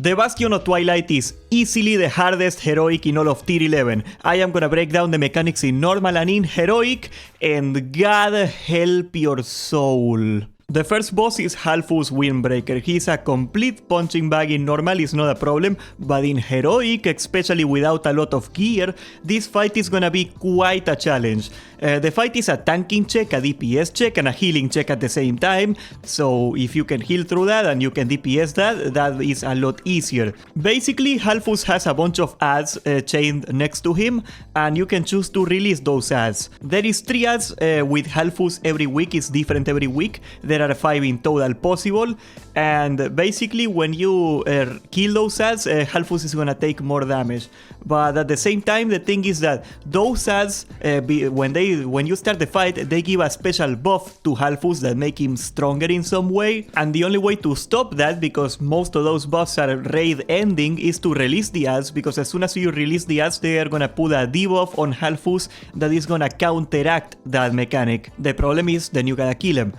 The Bastion of Twilight is easily the hardest heroic in all of tier 11. I am gonna break down the mechanics in normal and in heroic, and God help your soul. The first boss is Halfus Wyrmbreaker. He's a complete punching bag. In normal is not a problem, but in heroic, especially without a lot of gear, this fight is gonna be quite a challenge. The fight is a tanking check, a DPS check, and a healing check at the same time, so if you can heal through that and you can DPS that, that is a lot easier. Basically, Halfus has a bunch of ads chained next to him, and you can choose to release those ads. There is 3 ads with Halfus every week. It's different every week. There are 5 in total possible, and basically when you kill those ads, Halfus is gonna take more damage. But at the same time, the thing is that those ads, when you start the fight, they give a special buff to Halfus that make him stronger in some way, and the only way to stop that, because most of those buffs are raid ending, is to release the ads, because as soon as you release the ads, they are gonna put a debuff on Halfus that is gonna counteract that mechanic. The problem is then you gotta kill him,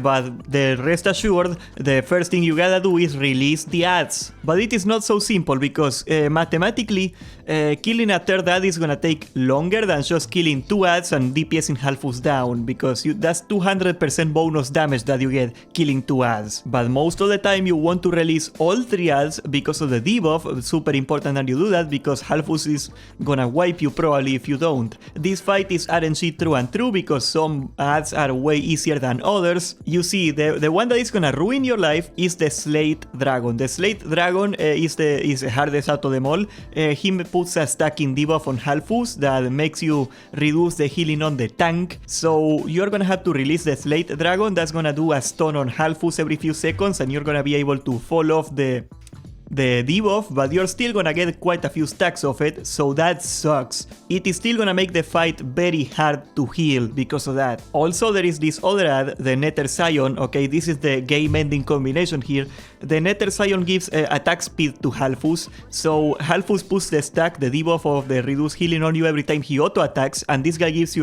but the rest assured, the first thing you gotta do is release the ads. But it is not so simple, because mathematically, killing a third ad is gonna take longer than just killing 2 ads and DPSing Halfus down, because that's 200% bonus damage that you get killing 2 ads. But most of the time you want to release all 3 ads because of the debuff. Super important that you do that, because Halfus is gonna wipe you probably if you don't. This fight is RNG through and through, because some ads are way easier than others. You see, the one that is gonna ruin your life is the Slate Dragon. The Slate Dragon is the hardest out of them all. He puts a stacking debuff on Halfus that makes you reduce the healing on the tank. So you're gonna have to release the Slate Dragon. That's gonna do a stun on Halfus every few seconds, and you're gonna be able to fall off the debuff, but you're still gonna get quite a few stacks of it, so that sucks. It is still gonna make the fight very hard to heal because of that. Also, there is this other ad, the Nether Scion. Okay, this is the game ending combination here. The Nether Scion gives attack speed to Halfus, so Halfus puts the stack, the debuff of the reduced healing on you every time he auto attacks, and this guy gives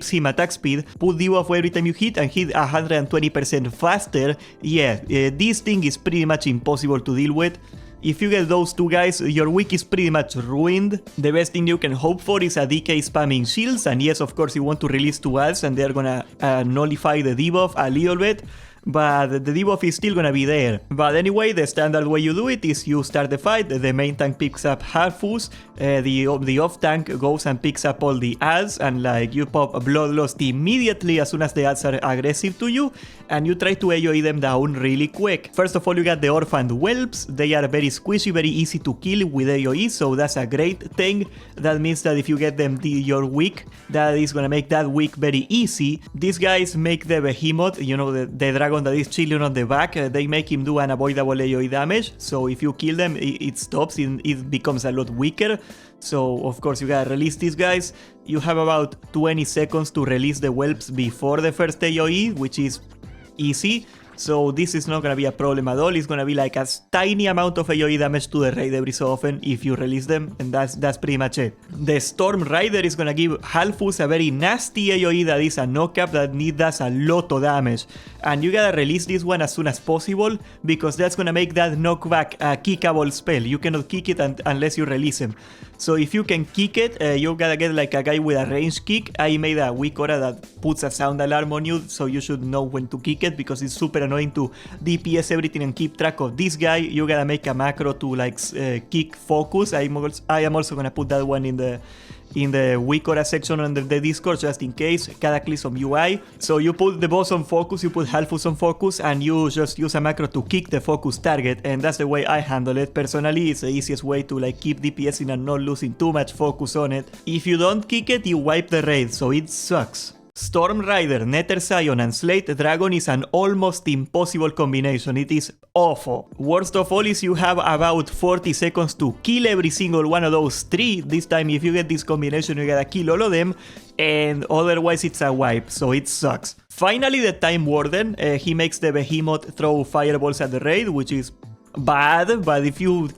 him attack speed, put debuff every time you hit, and hit 120% faster. Yeah, this thing is pretty much impossible to deal with. If you get those 2 guys, your week is pretty much ruined. The best thing you can hope for is a DK spamming shields, and yes, of course, you want to release 2 ads, and they're gonna nullify the debuff a little bit, but the debuff is still gonna be there. But anyway, the standard way you do it is you start the fight, the main tank picks up Halfus, the off tank goes and picks up all the ads, and like you pop a Bloodlust immediately as soon as the ads are aggressive to you, and you try to AoE them down really quick. First of all, you got the orphaned whelps. They are very squishy, very easy to kill with AoE, so that's a great thing. That means that if you get them your week, that is gonna make that week very easy. These guys make the behemoth, you know, the dragon that is chilling on the back, they make him do unavoidable AoE damage, so if you kill them, it stops, it becomes a lot weaker. So of course you gotta release these guys. You have about 20 seconds to release the whelps before the first AoE, which is easy. So this is not gonna be a problem at all. It's gonna be like a tiny amount of AoE damage to the raid every so often if you release them, and that's pretty much it. The Storm Rider is gonna give Halfus a very nasty AoE that is a knock-up that does a lot of damage. And you gotta release this one as soon as possible, because that's gonna make that knockback a kickable spell. You cannot kick it unless you release him. So if you can kick it, you gotta get like a guy with a range kick. I made a weak aura that puts a sound alarm on you, so you should know when to kick it, because it's super annoying to DPS everything and keep track of this guy. You gotta make a macro to like kick focus. I am also gonna put that one in the weak aura section on the Discord, just in case. Cataclysm UI. So you put the boss on focus, you put Halfus on focus, and you just use a macro to kick the focus target, and that's the way I handle it. Personally, it's the easiest way to like keep DPSing and not losing too much focus on it. If you don't kick it, you wipe the raid, so it sucks. Storm Rider, Nether Scion, and Slate Dragon is an almost impossible combination. It is awful. Worst of all is you have about 40 seconds to kill every single one of those 3. This time, if you get this combination, you gotta kill all of them, and otherwise it's a wipe, so it sucks. Finally, the Time Warden, he makes the behemoth throw fireballs at the raid, which is bad, but if you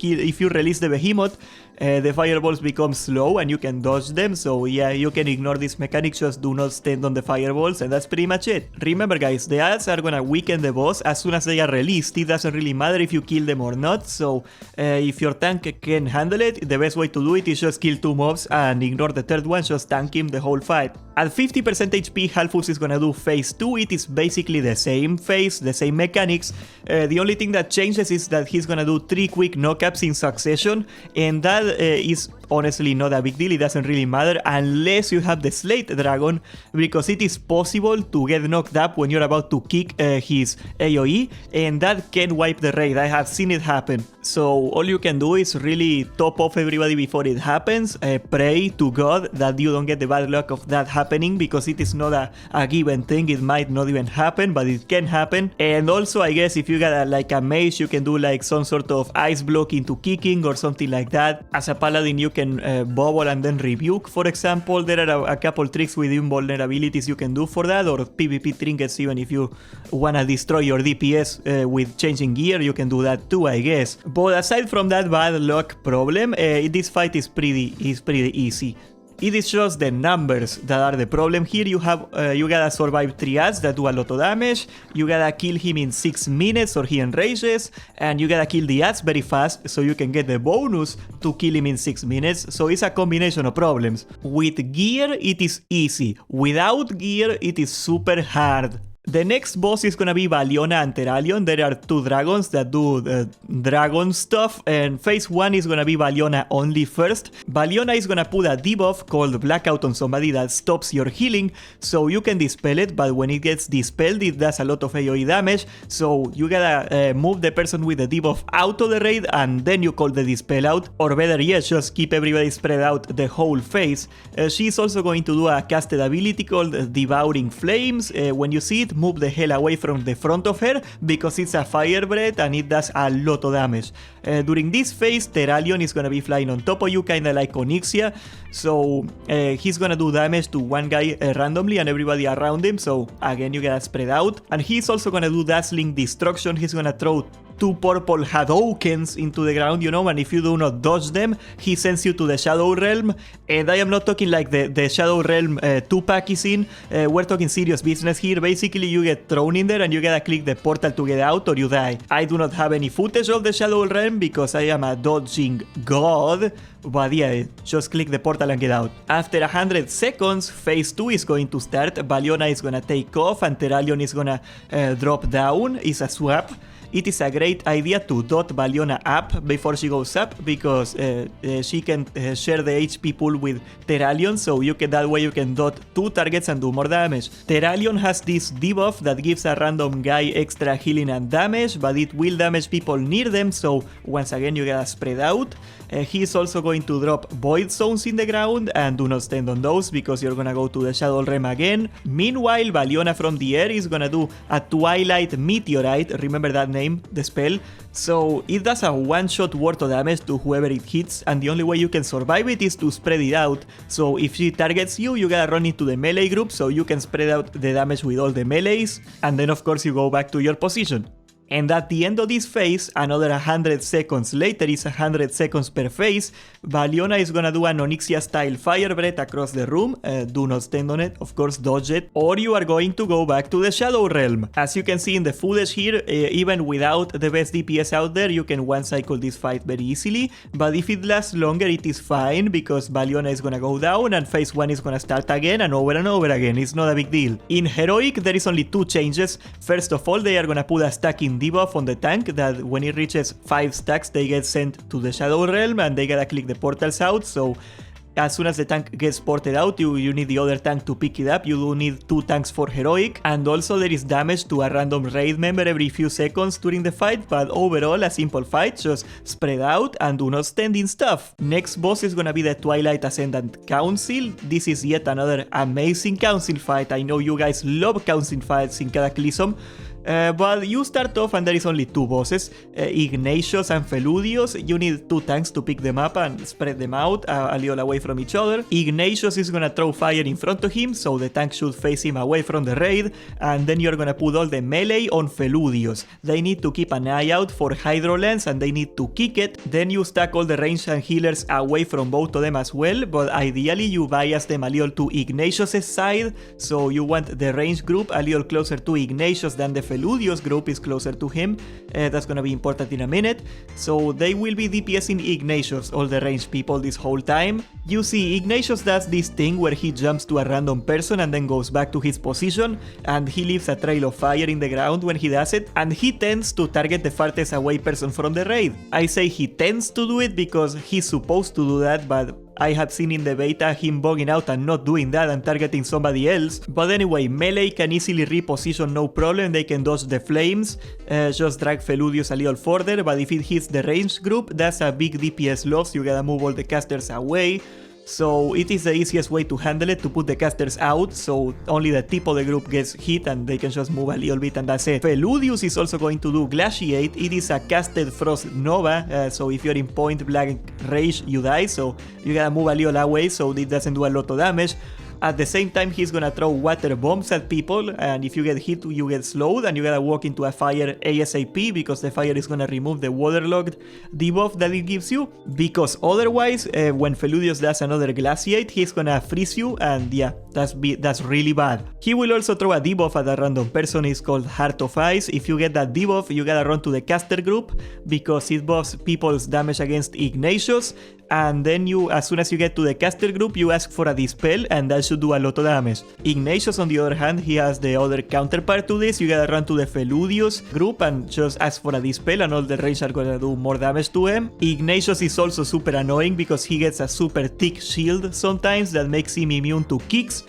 release the behemoth, the fireballs become slow and you can dodge them. So yeah, you can ignore this mechanic, just do not stand on the fireballs, and that's pretty much it. Remember guys, the ads are gonna weaken the boss as soon as they are released. It doesn't really matter if you kill them or not, so if your tank can handle it, the best way to do it is just kill 2 mobs and ignore the third one, just tank him the whole fight. At 50% HP, Halfus is gonna do phase 2. It is basically the same phase, the same mechanics. The only thing that changes is that he's gonna do 3 quick knockups in succession, and that is honestly not a big deal. It doesn't really matter unless you have the Slate Dragon, because it is possible to get knocked up when you're about to kick his AoE, and that can wipe the raid. I have seen it happen. So all you can do is really top off everybody before it happens. Pray to God that you don't get the bad luck of that happening, because it is not a given thing. It might not even happen, but it can happen. And also, I guess if you got like a mage, you can do like some sort of ice block into kicking or something like that. As a paladin, you can bubble and then rebuke, for example. There are a couple tricks with invulnerabilities you can do for that, or PvP trinkets. Even if you wanna destroy your DPS with changing gear, you can do that too, I guess. But aside from that bad luck problem, this fight is pretty easy. It is just the numbers that are the problem here. You gotta survive 3 ads that do a lot of damage, you gotta kill him in 6 minutes or he enrages, and you gotta kill the ads very fast so you can get the bonus to kill him in 6 minutes, so it's a combination of problems. With gear, it is easy. Without gear, it is super hard. The next boss is gonna be Valiona and Theralion. There are 2 dragons that do dragon stuff, and phase 1 is gonna be Valiona only first. Valiona is gonna put a debuff called Blackout on somebody that stops your healing, so you can dispel it, but when it gets dispelled, it does a lot of AoE damage, so you gotta move the person with the debuff out of the raid, and then you call the dispel out, or better yet, just keep everybody spread out the whole phase. She's also going to do a casted ability called Devouring Flames. When you see it, move the hell away from the front of her, because it's a fire breath and it does a lot of damage. During this phase, Theralion is gonna be flying on top of you, kinda like Onyxia, so he's gonna do damage to one guy randomly and everybody around him, so again you gotta spread out. And he's also gonna do Dazzling Destruction. He's gonna throw 2 purple Hadokens into the ground, you know, and if you do not dodge them, he sends you to the Shadow Realm. And I am not talking like the Shadow Realm 2-pack is in, we're talking serious business here. Basically, you get thrown in there and you gotta click the portal to get out or you die. I do not have any footage of the Shadow Realm because I am a dodging god, but yeah, just click the portal and get out. After 100 seconds, phase 2 is going to start. Valiona is gonna take off and Theralion is gonna drop down. It's a swap. It is a great idea to dot Valiona up before she goes up, because she can share the HP pool with Theralion, so that way you can dot 2 targets and do more damage. Theralion has this debuff that gives a random guy extra healing and damage, but it will damage people near them, so once again you gotta spread out. He is also going to drop Void Zones in the ground, and do not stand on those because you're gonna go to the Shadow Realm again. Meanwhile, Valiona from the air is gonna do a Twilight Meteorite, remember that name, the spell. So it does a 1-shot worth of damage to whoever it hits, and the only way you can survive it is to spread it out. So if she targets you, you gotta run into the melee group so you can spread out the damage with all the melees, and then of course you go back to your position. And at the end of this phase, another 100 seconds later, is 100 seconds per phase, Valiona is gonna do an Onyxia style fire breath across the room. Do not stand on it, of course dodge it, or you are going to go back to the Shadow Realm. As you can see in the footage here, even without the best DPS out there, you can one cycle this fight very easily, but if it lasts longer it is fine, because Valiona is gonna go down and phase 1 is gonna start again and over again. It's not a big deal. In Heroic, there is only 2 changes. First of all, they are gonna put a stacking debuff on the tank that when it reaches 5 stacks they get sent to the Shadow Realm and they gotta click the portals out, so as soon as the tank gets ported out, you need the other tank to pick it up. You do need 2 tanks for Heroic, and also there is damage to a random raid member every few seconds during the fight, but overall a simple fight, just spread out and do not stand in stuff. Next boss is gonna be the Twilight Ascendant Council. This is yet another amazing council fight. I know you guys love council fights in Cataclysm. But you start off and there is only 2 bosses, Ignatius and Feludius. You need 2 tanks to pick them up and spread them out a little away from each other. Ignatius is gonna throw fire in front of him, so the tank should face him away from the raid, and then you're gonna put all the melee on Feludius. They need to keep an eye out for Hydrolance and they need to kick it. Then you stack all the ranged and healers away from both of them as well, but ideally you bias them a little to Ignatius' side, so you want the ranged group a little closer to Ignatius than the Feludius group is closer to him. That's gonna be important in a minute. So they will be DPSing Ignatius, all the ranged people, this whole time. You see, Ignatius does this thing where he jumps to a random person and then goes back to his position, and he leaves a trail of fire in the ground when he does it, and he tends to target the farthest away person from the raid. I say he tends to do it because he's supposed to do that, but I have seen in the beta him bugging out and not doing that and targeting somebody else. But anyway, melee can easily reposition, no problem. They can dodge the flames, just drag Feludius a little further, but if it hits the ranged group, that's a big DPS loss. You gotta move all the casters away. So it is the easiest way to handle it, to put the casters out, so only the tip of the group gets hit and they can just move a little bit and that's it. Feludius is also going to do Glaciate. It is a casted Frost Nova, so if you're in point blank range you die, so you gotta move a little away so it doesn't do a lot of damage. At the same time, he's gonna throw water bombs at people, and if you get hit, you get slowed, and you gotta walk into a fire ASAP, because the fire is gonna remove the waterlogged debuff that it gives you, because otherwise, when Feludius does another Glaciate, he's gonna freeze you, and yeah, that's really bad. He will also throw a debuff at a random person. It's called Heart of Ice. If you get that debuff, you gotta run to the caster group, because it buffs people's damage against Ignatius, and then you, as soon as you get to the caster group, you ask for a dispel, and that should do a lot of damage. Ignatius, on the other hand, he has the other counterpart to this. You gotta run to the Feludius group and just ask for a dispel, and all the ranged are gonna do more damage to him. Ignatius is also super annoying because he gets a super thick shield sometimes that makes him immune to kicks,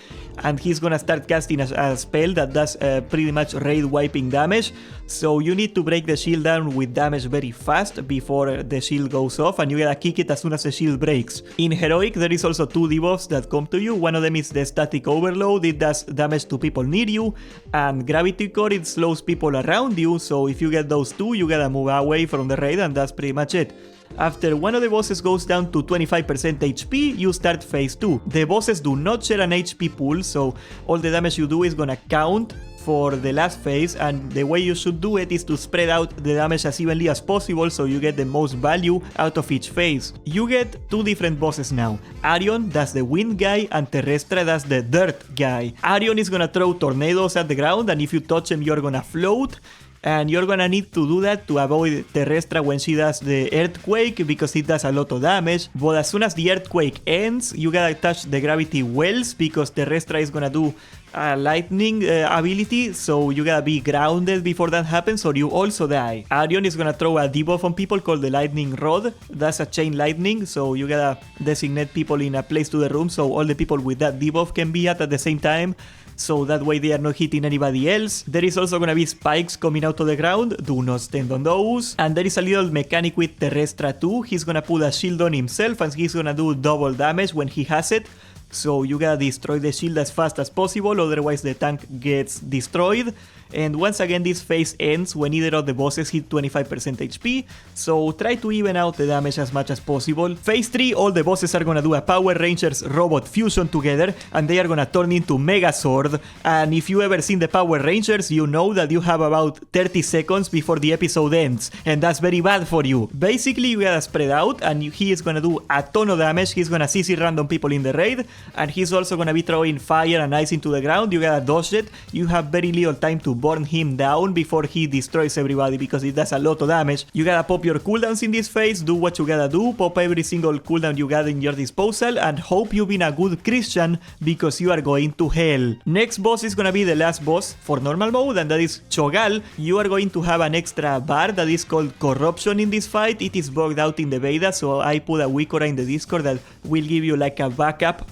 and he's gonna start casting a spell that does pretty much raid wiping damage, so you need to break the shield down with damage very fast before the shield goes off, and you gotta kick it as soon as the shield breaks. In Heroic, there is also 2 debuffs that come to you. One of them is the Static Overload. It does damage to people near you, and Gravity Core, it slows people around you, so if you get those 2, you gotta move away from the raid, and that's pretty much it. After one of the bosses goes down to 25% HP, you start phase 2. The bosses do not share an HP pool, so all the damage you do is gonna count for the last phase, and the way you should do it is to spread out the damage as evenly as possible so you get the most value out of each phase. You get 2 different bosses now. Arion, that's the wind guy, and Terrestra, that's the dirt guy. Arion is gonna throw tornadoes at the ground, and if you touch him, you're gonna float. And you're gonna need to do that to avoid Terrestra when she does the earthquake, because it does a lot of damage. But as soon as the earthquake ends, you gotta touch the gravity wells, because Terrestra is gonna do a lightning ability, so you gotta be grounded before that happens or you also die. Arion is gonna throw a debuff on people called the lightning rod. That's a chain lightning, so you gotta designate people in a place to the room so all the people with that debuff can be at the same time, so that way they are not hitting anybody else. There is also gonna be spikes coming out of the ground. Do not stand on those. And there is a little mechanic with Terrestra too. He's gonna put a shield on himself and he's gonna do double damage when he has it. So you gotta destroy the shield as fast as possible, otherwise the tank gets destroyed. And once again, this phase ends when either of the bosses hit 25% HP, so try to even out the damage as much as possible. Phase 3, all the bosses are gonna do a Power Rangers robot fusion together, and they are gonna turn into Megazord. And if you ever seen the Power Rangers, you know that you have about 30 seconds before the episode ends, and that's very bad for you. Basically, you gotta spread out, and he is gonna do a ton of damage. He's gonna CC random people in the raid, and he's also gonna be throwing fire and ice into the ground. You gotta dodge it. You have very little time to burn him down before he destroys everybody, because it does a lot of damage. You gotta pop your cooldowns in this phase. Do what you gotta do. Pop every single cooldown you got in your disposal, and hope you've been a good Christian, because you are going to hell. Next boss is gonna be the last boss for normal mode, and that is Cho'gall. You are going to have an extra bar that is called Corruption in this fight. It is bugged out in the beta, so I put a Wikora in the Discord that will give you like a backup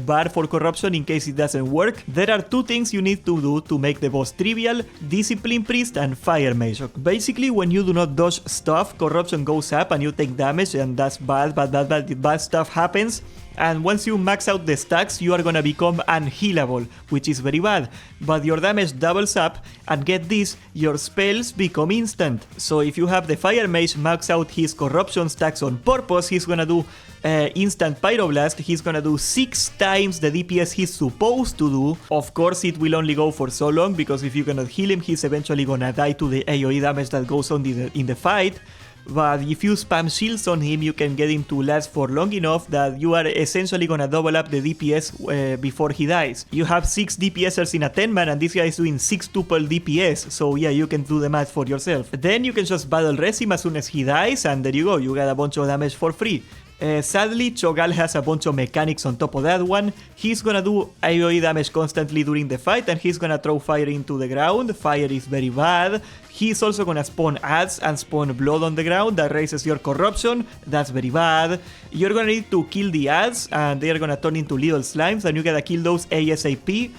bar for Corruption in case it doesn't work. There are 2 things you need to do to make the boss trivial: Discipline Priest and Fire Mage. Basically, when you do not dodge stuff, Corruption goes up and you take damage, and that's bad stuff happens. and once you max out the stacks, you are gonna become unhealable, which is very bad, but your damage doubles up, and get this, your spells become instant. So if you have the Fire Mage max out his corruption stacks on purpose, he's gonna do instant Pyroblast, he's gonna do 6 times the DPS he's supposed to do. Of course, it will only go for so long, because if you cannot heal him, he's eventually gonna die to the AoE damage that goes on in the fight. But if you spam shields on him, you can get him to last for long enough that you are essentially gonna double up the DPS before he dies. You have 6 DPSers in a 10-man, and this guy is doing 6 tuple DPS, so yeah, you can do the math for yourself. Then you can just battle res him as soon as he dies, and there you go, you get a bunch of damage for free. Sadly, Cho'gall has a bunch of mechanics on top of that one. He's gonna do AoE damage constantly during the fight, and he's gonna throw fire into the ground. Fire is very bad. He's also gonna spawn ads and spawn blood on the ground. That raises your corruption. That's very bad. You're gonna need to kill the ads, and they are gonna turn into little slimes, and you gotta kill those ASAP.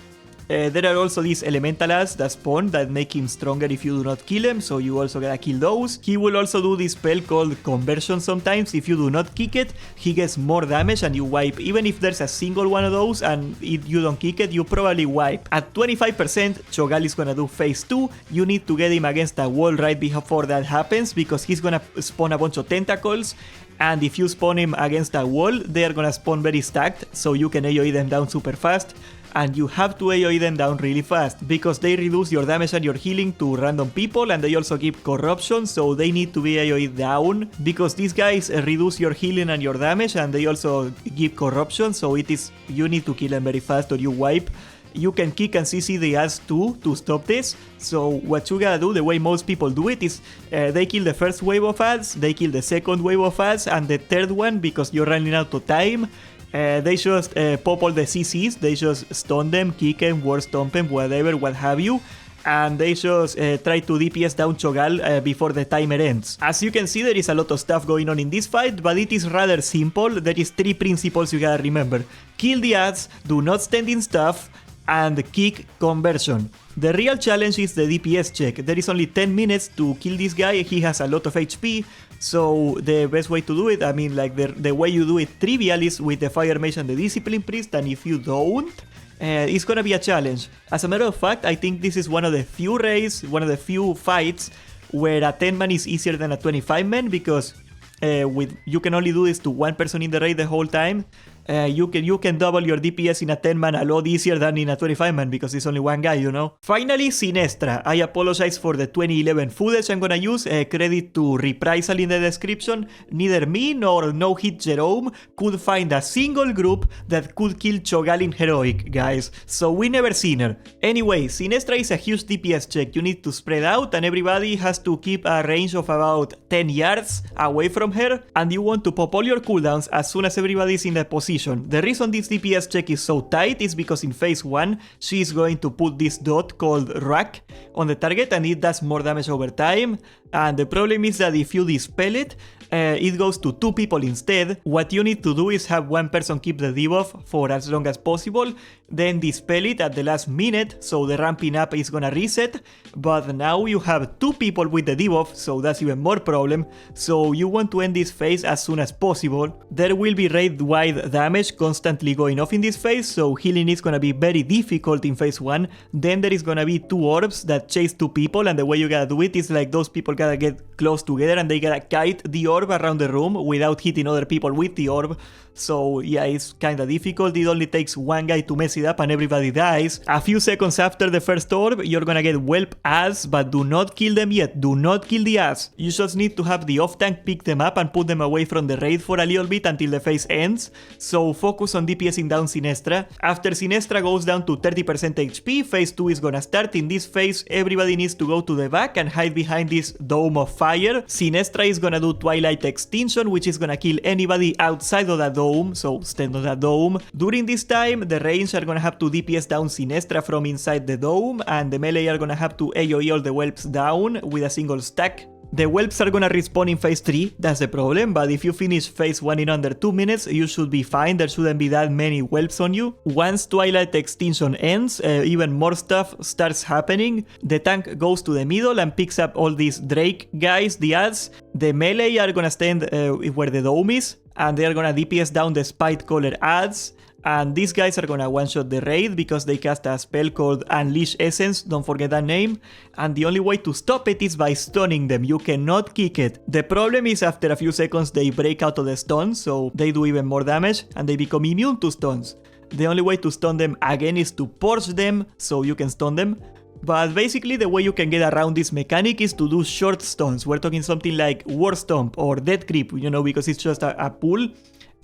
There are also these elemental ads that spawn that make him stronger if you do not kill him, so you also gotta kill those. He will also do this spell called Conversion sometimes. If you do not kick it, he gets more damage and you wipe. Even if there's a single one of those and if you don't kick it, you probably wipe. At 25%, Cho'gall is gonna do phase 2. You need to get him against a wall right before that happens, because he's gonna spawn a bunch of tentacles. And if you spawn him against a wall, they are gonna spawn very stacked, so you can AoE them down super fast. And you have to AoE them down really fast, because they reduce your damage and your healing to random people, and they also give corruption, so they need to be AoE down, because these guys reduce your healing and your damage, and they also give corruption, so you need to kill them very fast or you wipe. You can kick and CC the ads too to stop this. So what you gotta do, the way most people do it, is they kill the first wave of ads, they kill the second wave of ads, and the third one, because you're running out of time, they just pop all the CCs, they just stun them, kick them, ward stomp them, whatever, what have you. And they just try to DPS down Cho'gall before the timer ends. As you can see, there is a lot of stuff going on in this fight, but it is rather simple. There is 3 principles you gotta remember. Kill the ads, do not stand in stuff, and kick conversion. The real challenge is the DPS check. There is only 10 minutes to kill this guy, he has a lot of HP, so the best way to do it, I mean, like the way you do it trivial, is with the Fire Mage and the Discipline Priest, and if you don't, it's gonna be a challenge. As a matter of fact, I think this is one of the few raids, one of the few fights where a 10-man is easier than a 25-man, because you can only do this to one person in the raid the whole time. You can double your DPS in a 10-man a lot easier than in a 25-man, because it's only one guy, you know. Finally, Sinestra. I apologize for the 2011 footage I'm gonna use. Credit to Reprisal in the description. Neither me nor No Hit Jerome could find a single group that could kill Cho'gall in Heroic, guys. So we never seen her. Anyway, Sinestra is a huge DPS check. You need to spread out, and everybody has to keep a range of about 10 yards away from her. And you want to pop all your cooldowns as soon as everybody is in the position. The reason this DPS check is so tight is because in phase 1, she is going to put this dot called Rack on the target, and it does more damage over time. And the problem is that if you dispel it, it goes to 2 people instead. What you need to do is have one person keep the debuff for as long as possible, then dispel it at the last minute, so the ramping up is gonna reset. But now you have 2 people with the debuff, so that's even more problem. So you want to end this phase as soon as possible. There will be raid-wide damage constantly going off in this phase, so healing is gonna be very difficult in phase 1. Then there is gonna be 2 orbs that chase 2 people, and the way you gotta do it is like those people gotta get close together and they gotta kite the orb around the room without hitting other people with the orb. So yeah, it's kinda difficult. It only takes one guy to mess it up and everybody dies. A few seconds after the first orb, you're gonna get whelp ads, but do not kill them yet. Do not kill the ads. You just need to have the off tank pick them up and put them away from the raid for a little bit until the phase ends. So focus on DPSing down Sinestra. After Sinestra goes down to 30% HP, phase 2 is gonna start. In this phase, everybody needs to go to the back and hide behind this dome of fire. Sinestra is gonna do Twilight Extinction, which is gonna kill anybody outside of that dome, so stand on that dome. During this time, the range are gonna have to DPS down Sinestra from inside the dome, and the melee are gonna have to AoE all the whelps down with a single stack. The whelps are gonna respawn in phase 3, that's the problem, but if you finish phase 1 in under 2 minutes, you should be fine, there shouldn't be that many whelps on you. Once Twilight Extinction ends, even more stuff starts happening. The tank goes to the middle and picks up all these Drake guys, the ads. The melee are gonna stand where the dome is, and they are gonna DPS down the Spite Caller ads. And these guys are gonna one-shot the raid because they cast a spell called Unleash Essence, don't forget that name. And the only way to stop it is by stunning them, you cannot kick it. The problem is after a few seconds they break out of the stun, so they do even more damage and they become immune to stuns. The only way to stun them again is to purge them, so you can stun them. But basically the way you can get around this mechanic is to do short stuns. We're talking something like War Stomp or Death Grip, you know, because it's just a pull.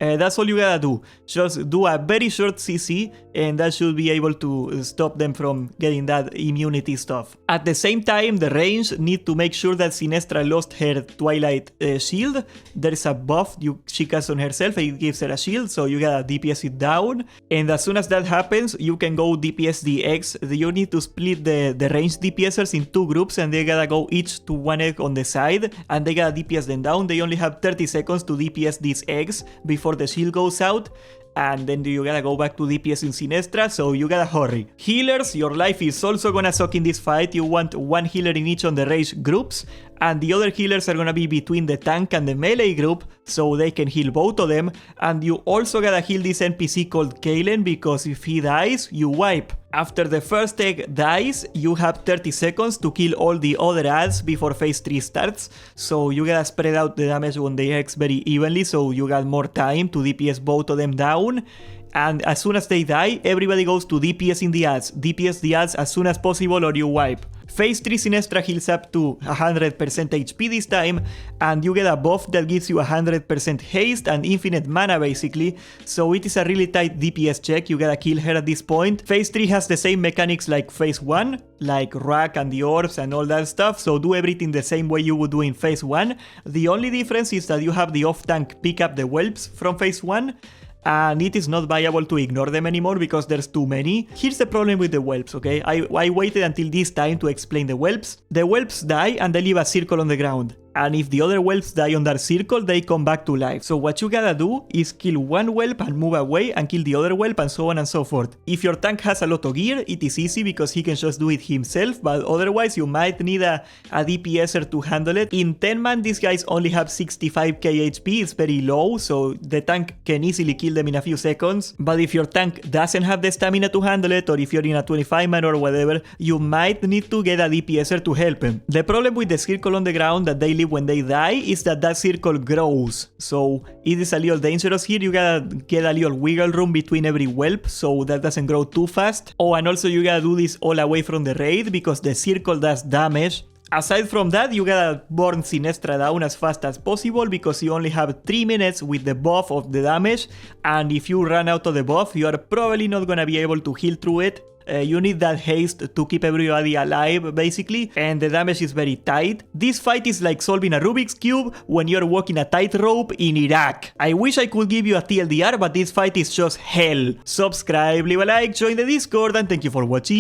That's all you gotta do. Just do a very short CC and that should be able to stop them from getting that immunity stuff. At the same time, the range need to make sure that Sinestra lost her Twilight shield. There's a buff she casts on herself and it gives her a shield, so you gotta DPS it down. And as soon as that happens, you can go DPS the eggs. You need to split the ranged DPSers in 2 groups and they gotta go each to 1 egg on the side and they gotta DPS them down. They only have 30 seconds to DPS these eggs before the shield goes out, and then you gotta go back to DPS in Sinestra, so you gotta hurry. Healers, your life is also gonna suck in this fight. You want 1 healer in each on the rage groups, and the other healers are gonna be between the tank and the melee group, so they can heal both of them. And you also gotta heal this NPC called Kalen, because if he dies, you wipe. After the first egg dies, you have 30 seconds to kill all the other ads before phase 3 starts, so you gotta spread out the damage on the eggs very evenly, so you got more time to DPS both of them down. And as soon as they die, everybody goes to DPS in the ads. DPS the ads as soon as possible or you wipe. Phase 3 Sinestra heals up to 100% HP this time, and you get a buff that gives you 100% haste and infinite mana basically, so it is a really tight DPS check, you gotta kill her at this point. Phase 3 has the same mechanics like Phase 1, like Rack and the orbs and all that stuff, so do everything the same way you would do in Phase 1. The only difference is that you have the off-tank pick up the whelps from Phase 1, and it is not viable to ignore them anymore because there's too many. Here's the problem with the whelps, okay? I waited until this time to explain the whelps. The whelps die and they leave a circle on the ground. And if the other whelps die on that circle, they come back to life. So what you gotta do is kill one whelp and move away and kill the other whelp and so on and so forth. If your tank has a lot of gear, it is easy because he can just do it himself, but otherwise you might need a DPSer to handle it. In 10 man, these guys only have 65k HP, it's very low, so the tank can easily kill them in a few seconds. But if your tank doesn't have the stamina to handle it, or if you're in a 25 man or whatever, you might need to get a DPSer to help him. The problem with the circle on the ground that they leave when they die is that circle grows, so it is a little dangerous here. You gotta get a little wiggle room between every whelp so that doesn't grow too fast. Oh, and also you gotta do this all away from the raid because the circle does damage. Aside from that, you gotta burn Sinestra down as fast as possible because you only have 3 minutes with the buff of the damage, and if you run out of the buff, you are probably not gonna be able to heal through it. You need that haste to keep everybody alive, basically, and the damage is very tight. This fight is like solving a Rubik's Cube when you're walking a tightrope in Iraq. I wish I could give you a TLDR, but this fight is just hell. Subscribe, leave a like, join the Discord, and thank you for watching.